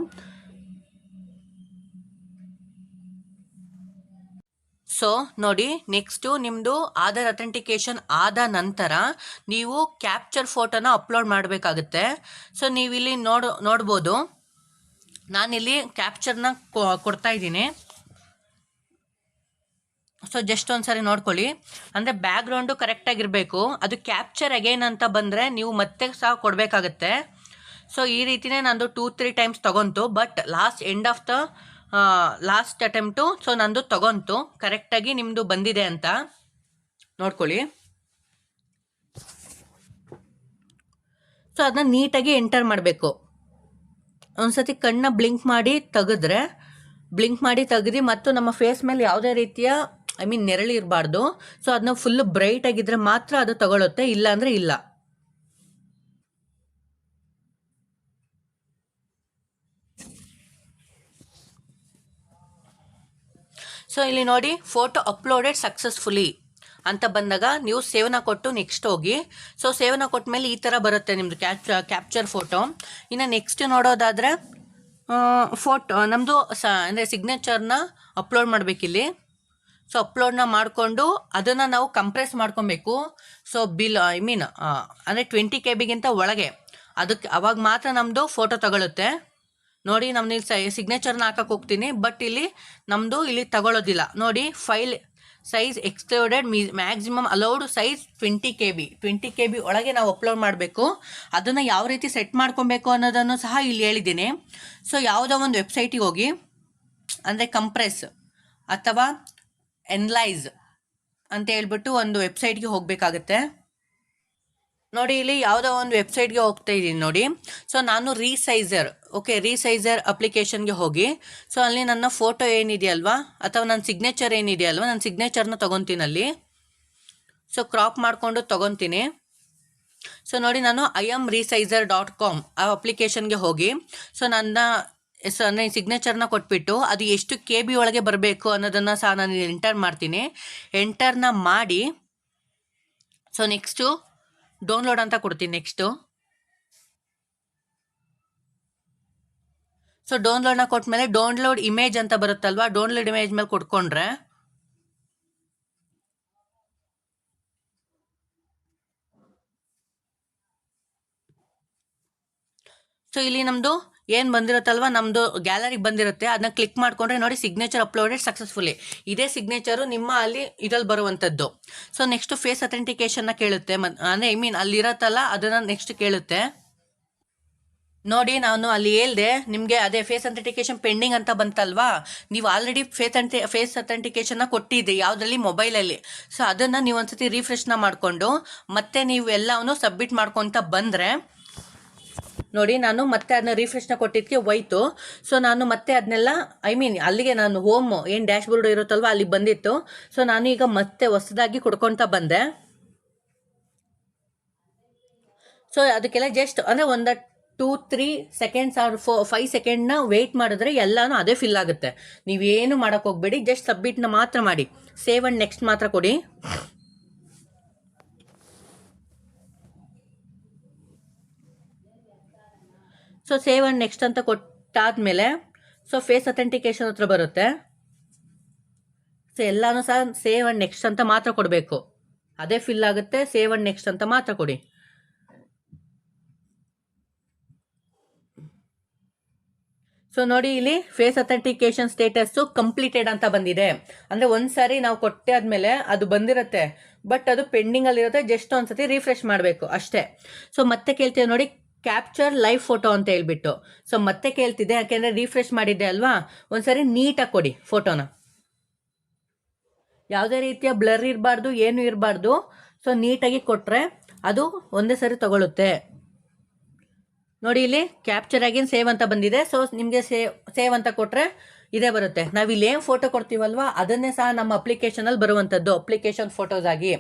ಸೊ ನೋಡಿ, ನೆಕ್ಸ್ಟು ನಿಮ್ಮದು ಆಧಾರ್ ಅಥೆಂಟಿಕೇಶನ್ ಆದ ನಂತರ ನೀವು ಕ್ಯಾಪ್ಚರ್ ಫೋಟೋನ ಅಪ್ಲೋಡ್ ಮಾಡಬೇಕಾಗುತ್ತೆ. ಸೊ ನೀವಿಲ್ಲಿ ನೋಡ್ಬೋದು, ನಾನಿಲ್ಲಿ ಕ್ಯಾಪ್ಚರ್ನ ಕೊಡ್ತಾ ಇದ್ದೀನಿ. ಸೊ ಜಸ್ಟ್ ಒಂದ್ಸರಿ ನೋಡ್ಕೊಳ್ಳಿ, ಅಂದರೆ ಬ್ಯಾಕ್ಗ್ರೌಂಡು ಕರೆಕ್ಟಾಗಿರಬೇಕು. ಅದು ಕ್ಯಾಪ್ಚರ್ ಅಗೇನ್ ಅಂತ ಬಂದರೆ ನೀವು ಮತ್ತೆ ಸಹ ಕೊಡಬೇಕಾಗತ್ತೆ. ಸೊ ಈ ರೀತಿಯೇ ನಂದು 2-3 ಟೈಮ್ಸ್ ತಗೊಂತು. ಬಟ್ ಲಾಸ್ಟ್ ಅಟೆಂಪ್ಟು ಸೊ ನಂದು ತಗೊಂತು, ಕರೆಕ್ಟಾಗಿ ನಿಮ್ಮದು ಬಂದಿದೆ ಅಂತ ನೋಡ್ಕೊಳ್ಳಿ. ಸೊ ಅದನ್ನ ನೀಟಾಗಿ ಎಂಟರ್ ಮಾಡಬೇಕು. ಒಂದ್ಸತಿ ಕಣ್ಣ ಬ್ಲಿಂಕ್ ಮಾಡಿ ತೆಗೆದು ಮತ್ತು ನಮ್ಮ ಫೇಸ್ ಮೇಲೆ ಯಾವುದೇ ರೀತಿಯ ನೆರಳಿರಬಾರ್ದು. ಸೊ ಅದನ್ನ ಫುಲ್ ಬ್ರೈಟ್ ಆಗಿದ್ರೆ ಮಾತ್ರ ಅದು ತಗೊಳುತ್ತೆ, ಇಲ್ಲ ಅಂದರೆ ಇಲ್ಲ. ಸೊ ಇಲ್ಲಿ ನೋಡಿ, ಫೋಟೋ ಅಪ್ಲೋಡೆಡ್ ಸಕ್ಸಸ್ಫುಲಿ ಅಂತ ಬಂದಾಗ ನೀವು ಸೇವ್ನ ಕೊಟ್ಟು ನೆಕ್ಸ್ಟ್ ಹೋಗಿ. ಸೊ ಸೇವ್ನ ಕೊಟ್ಟ ಮೇಲೆ ಈ ಥರ ಬರುತ್ತೆ ನಿಮ್ಮದು ಕ್ಯಾಪ್ಚರ್ ಫೋಟೋ. ಇನ್ನು ನೆಕ್ಸ್ಟ್ ನೋಡೋದಾದರೆ ಫೋಟೋ ನಮ್ಮದು ಅಂದರೆ ಸಿಗ್ನೇಚರ್ನ ಅಪ್ಲೋಡ್ ಮಾಡಬೇಕಿಲ್ಲಿ. ಸೊ ಅಪ್ಲೋಡ್ನ ಮಾಡಿಕೊಂಡು ಅದನ್ನು ನಾವು ಕಂಪ್ರೆಸ್ ಮಾಡ್ಕೊಬೇಕು. ಸೊ ಅಂದರೆ 20 KB ಒಳಗೆ ಅದಕ್ಕೆ ಅವಾಗ ಮಾತ್ರ ನಮ್ಮದು ಫೋಟೋ ತಗೊಳುತ್ತೆ. ನೋಡಿ ನಮ್ದು ಇಲ್ಲಿ ಸಿಗ್ನೇಚರ್ನ ಹಾಕಕ್ಕೆ ಹೋಗ್ತೀನಿ, ಬಟ್ ಇಲ್ಲಿ ನಮ್ಮದು ಇಲ್ಲಿ ತಗೊಳ್ಳೋದಿಲ್ಲ. ನೋಡಿ file size excluded maximum allowed size 20 KB ಒಳಗೆ ನಾವು ಅಪ್ಲೋಡ್ ಮಾಡಬೇಕು. ಅದನ್ನು ಯಾವ ರೀತಿ ಸೆಟ್ ಮಾಡ್ಕೊಬೇಕು ಅನ್ನೋದನ್ನು ಸಹ ಇಲ್ಲಿ ಹೇಳಿದ್ದೀನಿ. ಸೊ ಯಾವುದೋ ಒಂದು ವೆಬ್ಸೈಟಿಗೆ ಹೋಗಿ, ಅಂದರೆ ಕಂಪ್ರೆಸ್ ಅಥವಾ ಎನ್ಲೈಸ್ ಅಂತ ಹೇಳ್ಬಿಟ್ಟು ಒಂದು ವೆಬ್ಸೈಟ್ಗೆ ಹೋಗಬೇಕಾಗತ್ತೆ. ನೋಡಿ ಇಲ್ಲಿ ಯಾವುದೋ ಒಂದು ವೆಬ್ಸೈಟ್ಗೆ ಹೋಗ್ತಾ ಇದ್ದೀನಿ ನೋಡಿ. ಸೊ ನಾನು ರೀಸೈಸರ್ ಅಪ್ಲಿಕೇಶನ್ಗೆ ಹೋಗಿ, ಸೊ ಅಲ್ಲಿ ನನ್ನ ಫೋಟೋ ಏನಿದೆಯಲ್ವಾ ಅಥವಾ ನನ್ನ ಸಿಗ್ನೇಚರ್ ಏನಿದೆಯಲ್ವಾ, ನನ್ನ ಸಿಗ್ನೇಚರ್ನ ತೊಗೊತೀನಿ ಅಲ್ಲಿ. ಸೊ ಕ್ರಾಪ್ ಮಾಡಿಕೊಂಡು ತೊಗೊತೀನಿ. ಸೊ ನೋಡಿ ನಾನು imreesizer.com ಆ ಅಪ್ಲಿಕೇಶನ್ಗೆ ಹೋಗಿ, ಸೊ ನನ್ನ ಸಿಗ್ನೇಚರ್ನ ಕೊಟ್ಬಿಟ್ಟು ಅದು ಎಷ್ಟು KB ಒಳಗೆ ಬರಬೇಕು ಅನ್ನೋದನ್ನು ಸಹ ನಾನು ಎಂಟರ್ ಮಾಡ್ತೀನಿ. ಎಂಟರ್ನ ಮಾಡಿ ಸೊ ನೆಕ್ಸ್ಟು ಡೌನ್ಲೋಡ್ ಅಂತ ಕೊಡ್ತೀನಿ. ಸೊ ಡೌನ್ಲೋಡ್ನ ಕೊಟ್ಮೇಲೆ ಡೌನ್ಲೋಡ್ ಇಮೇಜ್ ಅಂತ ಬರುತ್ತಲ್ವಾ, ಡೌನ್ಲೋಡ್ ಇಮೇಜ್ ಮೇಲೆ ಕೊಟ್ಕೊಂಡ್ರೆ ಸೊ ಇಲ್ಲಿ ನಮ್ಮದು ಏನು ಬಂದಿರುತ್ತಲ್ವ, ನಮ್ಮದು ಗ್ಯಾಲರಿಗೆ ಬಂದಿರುತ್ತೆ. ಅದನ್ನ ಕ್ಲಿಕ್ ಮಾಡಿಕೊಂಡ್ರೆ ನೋಡಿ ಸಿಗ್ನೇಚರ್ ಅಪ್ಲೋಡೆಡ್ ಸಕ್ಸಸ್ಫುಲಿ. ಇದೇ ಸಿಗ್ನೇಚರು ನಿಮ್ಮ ಅಲ್ಲಿ ಇದ್ರಲ್ಲಿ ಬರುವಂಥದ್ದು. ಸೊ ನೆಕ್ಸ್ಟು ಫೇಸ್ ಅಥೆಂಟಿಕೇಶನ್ನ ಕೇಳುತ್ತೆ, ಅಂದರೆ ಅಲ್ಲಿರತ್ತಲ್ಲ ಅದನ್ನು ನೆಕ್ಸ್ಟ್ ಕೇಳುತ್ತೆ. ನೋಡಿ ನಾನು ಅಲ್ಲಿ ಹೇಳ್ದೆ ನಿಮಗೆ, ಅದೇ ಫೇಸ್ ಅಥೆಂಟಿಕೇಶನ್ ಪೆಂಡಿಂಗ್ ಅಂತ ಬಂತಲ್ವಾ, ನೀವು ಆಲ್ರೆಡಿ ಫೇಸ್ ಅಥೆಂಟಿಕೇಶನ್ನ ಕೊಟ್ಟಿದ್ದೆ ಯಾವುದರಲ್ಲಿ, ಮೊಬೈಲಲ್ಲಿ. ಸೊ ಅದನ್ನು ನೀವು ಒಂದ್ಸತಿ ರಿಫ್ರೆಶ್ನ ಮಾಡಿಕೊಂಡು ಮತ್ತೆ ನೀವು ಎಲ್ಲವನ್ನು ಸಬ್ಮಿಟ್ ಮಾಡ್ಕೊತ ಬಂದರೆ ನೋಡಿ ನಾನು ಮತ್ತೆ ಅದನ್ನ ರಿಫ್ರೆಶ್ನ ಕೊಟ್ಟಿದ್ದಕ್ಕೆ ಹೋಯ್ತು. ಸೊ ನಾನು ಮತ್ತೆ ಅದನ್ನೆಲ್ಲ ಅಲ್ಲಿಗೆ ನಾನು ಹೋಮ್ ಏನು ಡ್ಯಾಶ್ ಬೋರ್ಡ್ ಇರುತ್ತಲ್ವ ಅಲ್ಲಿ ಬಂದಿತ್ತು. ಸೊ ನಾನು ಈಗ ಮತ್ತೆ ಹೊಸದಾಗಿ ಕೊಡ್ಕೊತ ಬಂದೆ. ಸೊ ಅದಕ್ಕೆಲ್ಲ ಜಸ್ಟ್ ಅಂದರೆ ಒಂದು 2-3 ಸೆಕೆಂಡ್ಸ್ ಆರ್ 5 ಸೆಕೆಂಡ್ನ ವೆಯ್ಟ್ ಮಾಡಿದ್ರೆ ಎಲ್ಲನೂ ಅದೇ ಫಿಲ್ ಆಗುತ್ತೆ. ನೀವೇನು ಮಾಡೋಕ್ಕೆ ಹೋಗಬೇಡಿ, ಜಸ್ಟ್ ಸಬ್ಮಿಟ್ನ ಮಾತ್ರ ಮಾಡಿ. ಸೇವ್ ಆ್ಯಂಡ್ ನೆಕ್ಸ್ಟ್ ಮಾತ್ರ ಕೊಡಿ. ಸೊ ಸೇವ್ ಆ್ಯಂಡ್ ನೆಕ್ಸ್ಟ್ ಅಂತ ಕೊಟ್ಟಾದಮೇಲೆ ಸೊ ಫೇಸ್ ಅಥೆಂಟಿಕೇಶನ್ ಹತ್ರ ಬರುತ್ತೆ. ಸೊ ಎಲ್ಲನೂ ಸಹ ಸೇವ್ ಆ್ಯಂಡ್ ನೆಕ್ಸ್ಟ್ ಅಂತ ಮಾತ್ರ ಕೊಡಬೇಕು, ಅದೇ ಫಿಲ್ ಆಗುತ್ತೆ. ಸೇವ್ ಆ್ಯಂಡ್ ನೆಕ್ಸ್ಟ್ ಅಂತ ಮಾತ್ರ ಕೊಡಿ. ಸೊ ನೋಡಿ ಇಲ್ಲಿ ಫೇಸ್ ಅಥೆಂಟಿಕೇಶನ್ ಸ್ಟೇಟಸ್ಸು ಕಂಪ್ಲೀಟೆಡ್ ಅಂತ ಬಂದಿದೆ. ಅಂದರೆ ಒಂದು ಸಾರಿ ನಾವು ಕೊಟ್ಟೆ ಆದಮೇಲೆ ಅದು ಬಂದಿರುತ್ತೆ, ಬಟ್ ಅದು ಪೆಂಡಿಂಗಲ್ಲಿರುತ್ತೆ. ಜಸ್ಟ್ ಒಂದು ಸತಿ ರಿಫ್ರೆಶ್ ಮಾಡಬೇಕು ಅಷ್ಟೇ. ಸೊ ಮತ್ತೆ ಕೇಳ್ತೀವಿ ನೋಡಿ ಕ್ಯಾಪ್ಚರ್ ಲೈವ್ ಫೋಟೋ ಅಂತ ಹೇಳ್ಬಿಟ್ಟು. ಸೊ ಮತ್ತೆ ಕೇಳ್ತಿದ್ದೆ, ಯಾಕೆಂದರೆ ರಿಫ್ರೆಶ್ ಮಾಡಿದ್ದೆ ಅಲ್ವಾ. ಒಂದ್ಸರಿ ನೀಟಾಗಿ ಕೊಡಿ ಫೋಟೋನ, ಯಾವುದೇ ರೀತಿಯ ಬ್ಲರ್ ಇರಬಾರ್ದು, ಏನು ಇರಬಾರ್ದು. ಸೊ ನೀಟಾಗಿ ಕೊಟ್ಟರೆ ಅದು ಒಂದೇ ಸರಿ ತಗೊಳುತ್ತೆ. ನೋಡಿ ಇಲ್ಲಿ ಕ್ಯಾಪ್ಚರ್ ಆಗಿನ ಸೇವ್ ಅಂತ ಬಂದಿದೆ. ಸೊ ನಿಮಗೆ ಸೇವ್ ಅಂತ ಕೊಟ್ಟರೆ ಇದೇ ಬರುತ್ತೆ. ನಾವಿಲ್ಲಿ ಏನು ಫೋಟೋ ಕೊಡ್ತೀವಲ್ವ ಅದನ್ನೇ ಸಹ ನಮ್ಮ ಅಪ್ಲಿಕೇಶನಲ್ಲಿ ಬರುವಂಥದ್ದು, ಅಪ್ಲಿಕೇಶನ್ ಫೋಟೋಸ್ ಆಗಿ.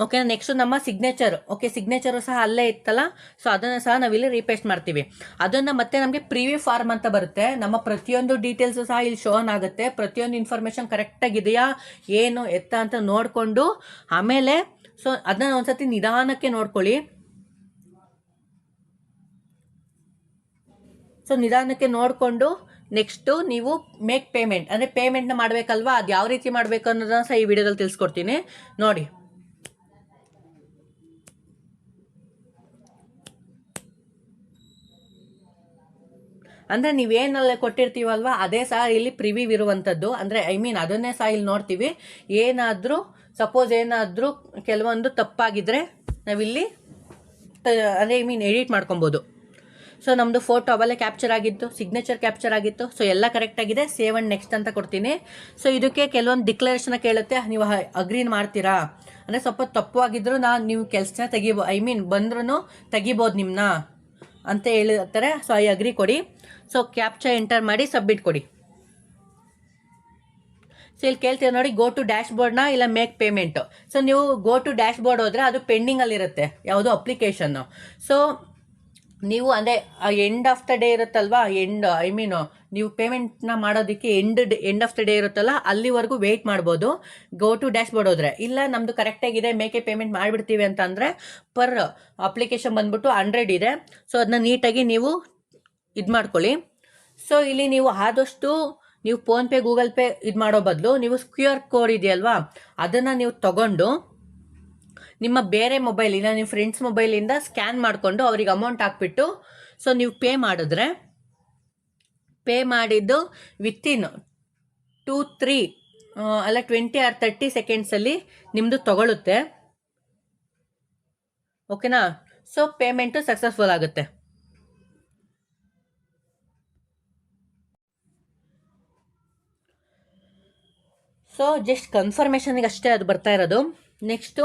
ಓಕೆ, ನೆಕ್ಸ್ಟು ನಮ್ಮ ಸಿಗ್ನೇಚರ್. ಓಕೆ, ಸಿಗ್ನೇಚರು ಸಹ ಅಲ್ಲೇ ಇತ್ತಲ್ಲ, ಸೊ ಅದನ್ನು ಸಹ ನಾವಿಲ್ಲಿ ರೀಪೇಸ್ಟ್ ಮಾಡ್ತೀವಿ. ಅದನ್ನು ಮತ್ತೆ ನಮಗೆ ಪ್ರಿವ್ಯೂ ಫಾರ್ಮ್ ಅಂತ ಬರುತ್ತೆ. ನಮ್ಮ ಪ್ರತಿಯೊಂದು ಡೀಟೇಲ್ಸು ಸಹ ಇಲ್ಲಿ ಶೋನ್ ಆಗುತ್ತೆ. ಪ್ರತಿಯೊಂದು ಇನ್ಫಾರ್ಮೇಷನ್ ಕರೆಕ್ಟಾಗಿದೆಯಾ ಏನು ಎತ್ತ ಅಂತ ನೋಡಿಕೊಂಡು ಆಮೇಲೆ ಸೊ ಅದನ್ನ ಒಂದ್ಸತಿ ನಿಧಾನಕ್ಕೆ ನೋಡ್ಕೊಳ್ಳಿ. ಸೊ ನಿಧಾನಕ್ಕೆ ನೋಡಿಕೊಂಡು ನೆಕ್ಸ್ಟು ನೀವು ಮೇಕ್ ಪೇಮೆಂಟ್, ಅಂದರೆ ಪೇಮೆಂಟ್ನ ಮಾಡಬೇಕಲ್ವಾ, ಅದು ಯಾವ ರೀತಿ ಮಾಡಬೇಕು ಅನ್ನೋದನ್ನ ಸಹ ಈ ವಿಡಿಯೋದಲ್ಲಿ ತಿಳಿಸ್ಕೊಡ್ತೀನಿ ನೋಡಿ. ಅಂದರೆ ನೀವೇನಲ್ಲಿ ಕೊಟ್ಟಿರ್ತೀವಲ್ವ ಅದೇ ಸಹ ಇಲ್ಲಿ ಪ್ರಿವ್ಯೂ ಇರುವಂಥದ್ದು. ಅಂದರೆ ಅದನ್ನೇ ಸಹ ಇಲ್ಲಿ ನೋಡ್ತೀವಿ. ಏನಾದರೂ ಸಪೋಸ್ ಏನಾದರೂ ಕೆಲವೊಂದು ತಪ್ಪಾಗಿದ್ದರೆ ನಾವಿಲ್ಲಿ ಅಂದರೆ ಎಡಿಟ್ ಮಾಡ್ಕೊಬೋದು. ಸೊ ನಮ್ಮದು ಫೋಟೋ ಅವಲ್ಲೇ ಕ್ಯಾಪ್ಚರ್ ಆಗಿತ್ತು, ಸಿಗ್ನೇಚರ್ ಕ್ಯಾಪ್ಚರ್ ಆಗಿತ್ತು. ಸೊ ಎಲ್ಲ ಕರೆಕ್ಟಾಗಿದೆ. ಸೇವ್ ಆ್ಯಂಡ್ ನೆಕ್ಸ್ಟ್ ಅಂತ ಕೊಡ್ತೀನಿ. ಸೊ ಇದಕ್ಕೆ ಕೆಲವೊಂದು ಡಿಕ್ಲರೇಷನ್ ಕೇಳುತ್ತೆ, ನೀವು ಅಗ್ರೀನ್ ಮಾಡ್ತೀರಾ ಅಂದರೆ ಸ್ವಲ್ಪ ತಪ್ಪವಾಗಿದ್ದರೂ ನೀವು ಕೆಲಸನ ಬಂದ್ರೂ ತೆಗಿಬೋದು ನಿಮ್ಮನ್ನ ಅಂತ ಹೇಳಿರ್ತಾರೆ. ಸೊ ಐ ಅಗ್ರಿ ಕೊಡಿ. ಸೊ ಕ್ಯಾಪ್ಚರ್ ಎಂಟರ್ ಮಾಡಿ ಸಬ್ಮಿಟ್ ಕೊಡಿ. ಸೊ ಇಲ್ಲಿ ಕೇಳ್ತೀವಿ ನೋಡಿ ಗೋ ಟು ಡ್ಯಾಶ್ ಬೋರ್ಡ್ನ ಇಲ್ಲ ಮೇಕ್ ಪೇಮೆಂಟು. ಸೊ ನೀವು ಗೋ ಟು ಡ್ಯಾಶ್ ಬೋರ್ಡ್ ಹೋದರೆ ಅದು ಪೆಂಡಿಂಗಲ್ಲಿರುತ್ತೆ ಯಾವುದೋ ಅಪ್ಲಿಕೇಶನ್ನು. ಸೊ ನೀವು ಅಂದರೆ ಎಂಡ್ ಆಫ್ ದ ಡೇ ಇರುತ್ತಲ್ವಾ, ನೀವು ಪೇಮೆಂಟ್ನ ಮಾಡೋದಕ್ಕೆ ಎಂಡ್ ಆಫ್ ದ ಡೇ ಇರುತ್ತಲ್ಲ ಅಲ್ಲಿವರೆಗೂ ವೆಯ್ಟ್ ಮಾಡ್ಬೋದು ಗೋ ಟು ಡ್ಯಾಶ್ ಬೋರ್ಡ್ ಹೋದರೆ. ಇಲ್ಲ ನಮ್ಮದು ಕರೆಕ್ಟಾಗಿದೆ ಮೇಕೆ ಪೇಮೆಂಟ್ ಮಾಡಿಬಿಡ್ತೀವಿ ಅಂತಂದರೆ ಪರ್ ಅಪ್ಲಿಕೇಶನ್ ಬಂದ್ಬಿಟ್ಟು 100 ಇದೆ. ಸೊ ಅದನ್ನ ನೀಟಾಗಿ ನೀವು ಇದು ಮಾಡ್ಕೊಳ್ಳಿ. ಸೊ ಇಲ್ಲಿ ನೀವು ಆದಷ್ಟು ನೀವು ಫೋನ್ಪೇ ಗೂಗಲ್ ಪೇ ಇದು ಮಾಡೋ ಬದಲು ನೀವು QR ಕೋಡ್ ಇದೆಯಲ್ವಾ ಅದನ್ನು ನೀವು ತಗೊಂಡು ನಿಮ್ಮ ಬೇರೆ ಮೊಬೈಲ್ ಇಲ್ಲ ನಿಮ್ಮ ಫ್ರೆಂಡ್ಸ್ ಮೊಬೈಲಿಂದ ಸ್ಕ್ಯಾನ್ ಮಾಡಿಕೊಂಡು ಅವ್ರಿಗೆ ಅಮೌಂಟ್ ಹಾಕ್ಬಿಟ್ಟು ಸೊ ನೀವು ಪೇ ಮಾಡಿದ್ರೆ ಪೇ ಮಾಡಿದ್ದು ವಿತಿನ್ 2-3 ಅಲ್ಲ 20 or 30 ಸೆಕೆಂಡ್ಸಲ್ಲಿ ನಿಮ್ಮದು ತಗೊಳುತ್ತೆ. ಓಕೆನಾ? ಸೊ ಪೇಮೆಂಟು ಸಕ್ಸಸ್ಫುಲ್ ಆಗುತ್ತೆ. ಸೊ ಜಸ್ಟ್ ಕನ್ಫರ್ಮೇಷನ್ಗೆ ಅಷ್ಟೇ ಅದು ಬರ್ತಾ ಇರೋದು. ನೆಕ್ಸ್ಟು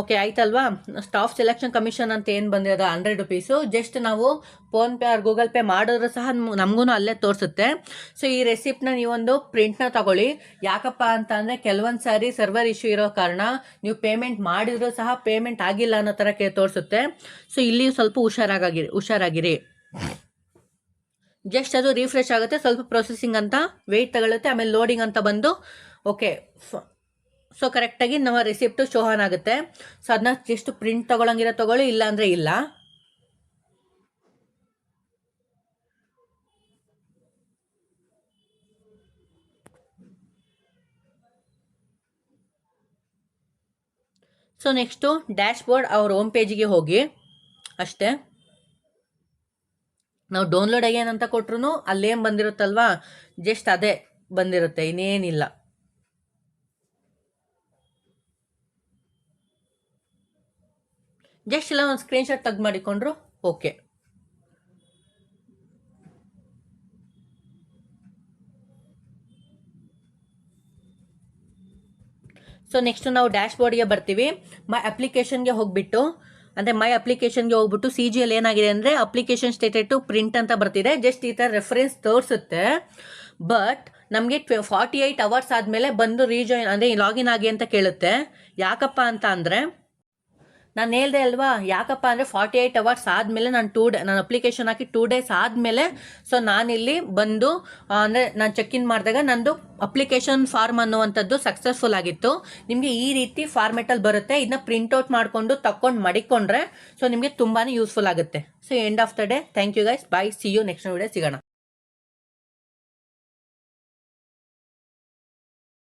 ಓಕೆ ಆಯ್ತಲ್ವಾ, ಸ್ಟಾಫ್ ಸೆಲೆಕ್ಷನ್ ಕಮಿಷನ್ ಅಂತ ಏನು ಬಂದಿರೋದು 100 rupees ಜಸ್ಟ್ ನಾವು ಫೋನ್ಪೇ ಆರ್ ಗೂಗಲ್ ಪೇ ಮಾಡಿದ್ರು ಸಹ ನಮಗೂ ಅಲ್ಲೇ ತೋರಿಸುತ್ತೆ. ಸೊ ಈ ರೆಸಿಪ್ಟ್ನ ನೀವೊಂದು ಪ್ರಿಂಟ್ನ ತಗೊಳ್ಳಿ. ಯಾಕಪ್ಪ ಅಂತ ಅಂದರೆ ಕೆಲವೊಂದು ಸಾರಿ ಸರ್ವರ್ ಇಶ್ಯೂ ಇರೋ ಕಾರಣ ನೀವು ಪೇಮೆಂಟ್ ಮಾಡಿದ್ರು ಸಹ ಪೇಮೆಂಟ್ ಆಗಿಲ್ಲ ಅನ್ನೋ ಥರ ತೋರಿಸುತ್ತೆ. ಸೊ ಇಲ್ಲಿ ಸ್ವಲ್ಪ ಹುಷಾರಾಗಿರಿ. ಜಸ್ಟ್ ಅದು ರಿಫ್ರೆಶ್ ಆಗುತ್ತೆ, ಸ್ವಲ್ಪ ಪ್ರೊಸೆಸಿಂಗ್ ಅಂತ ವೆಯ್ಟ್ ತಗೊಳುತ್ತೆ, ಆಮೇಲೆ ಲೋಡಿಂಗ್ ಅಂತ ಬಂದು ಓಕೆ ಸೊ ಕರೆಕ್ಟಾಗಿ ನಮ್ಮ ರೆಸಿಪ್ಟು ಶೋ ಆನ್ ಆಗುತ್ತೆ. ಸೊ ಅದನ್ನ ಜಸ್ಟ್ ಪ್ರಿಂಟ್ ತಗೊಳಂಗಿರೋ ತಗೊಳ್ಳಿ, ಇಲ್ಲ ಅಂದರೆ ಇಲ್ಲ. ಸೊ ನೆಕ್ಸ್ಟು ಡ್ಯಾಶ್ ಬೋರ್ಡ್ ಅವ್ರ ಹೋಮ್ ಪೇಜಿಗೆ ಹೋಗಿ ಅಷ್ಟೇ. ನಾವು ಡೌನ್ಲೋಡ್ ಅಗೇನ್ ಅಂತ ಕೊಟ್ರು ಅಲ್ಲೇನು ಬಂದಿರುತ್ತಲ್ವಾ ಜಸ್ಟ್ ಅದೇ ಬಂದಿರುತ್ತೆ, ಇನ್ನೇನಿಲ್ಲ. ಜಸ್ಟ್ ಇಲ್ಲ ಒಂದು ಸ್ಕ್ರೀನ್ಶಾಟ್ ತೆಗೆದು ಮಾಡಿಕೊಂಡ್ರು ಓಕೆ. ಸೊ ನೆಕ್ಸ್ಟ್ ನಾವು ಡ್ಯಾಶ್ ಬೋರ್ಡ್ಗೆ ಬರ್ತೀವಿ. ಮೈ ಅಪ್ಲಿಕೇಶನ್ಗೆ ಹೋಗ್ಬಿಟ್ಟು ಅಂದರೆ ಮೈ ಅಪ್ಲಿಕೇಶನ್ಗೆ ಹೋಗ್ಬಿಟ್ಟು CGL ಏನಾಗಿದೆ ಅಂದರೆ ಅಪ್ಲಿಕೇಶನ್ ಸ್ಟೇಟೆಡ್ ಟು ಪ್ರಿಂಟ್ ಅಂತ ಬರ್ತಿದೆ. ಜಸ್ಟ್ ಈ ಥರ ರೆಫರೆನ್ಸ್ ತೋರಿಸುತ್ತೆ. ಬಟ್ ನಮಗೆ 48 hours ಆದಮೇಲೆ ಬಂದು ರೀಜಾಯಿನ್ ಅಂದರೆ ಲಾಗಿನ್ ಆಗಿ ಅಂತ ಕೇಳುತ್ತೆ. ಯಾಕಪ್ಪ ಅಂತ ಅಂದರೆ ನಾನು ಹೇಳ್ದೆ ಅಲ್ವಾ, ಯಾಕಪ್ಪ ಅಂದರೆ 48 hours ಆದಮೇಲೆ ನಾನು ಅಪ್ಲಿಕೇಶನ್ ಹಾಕಿ 2 days ಆದಮೇಲೆ ಸೊ ನಾನಿಲ್ಲಿ ಬಂದು ಅಂದರೆ ನಾನು ಚೆಕ್ಇನ್ ಮಾಡಿದಾಗ ನಂದು ಅಪ್ಲಿಕೇಶನ್ ಫಾರ್ಮ್ ಅನ್ನುವಂಥದ್ದು ಸಕ್ಸಸ್ಫುಲ್ ಆಗಿತ್ತು. ನಿಮಗೆ ಈ ರೀತಿ ಫಾರ್ಮೆಟಲ್ಲಿ ಬರುತ್ತೆ. ಇದನ್ನ ಪ್ರಿಂಟ್ಔಟ್ ಮಾಡಿಕೊಂಡು ತಗೊಂಡು ಮಡಿಕೊಂಡ್ರೆ ಸೊ ನಿಮಗೆ ತುಂಬಾ ಯೂಸ್ಫುಲ್ ಆಗುತ್ತೆ. So end of the day thank you guys, bye, see you next video ಸಿಗೋಣ.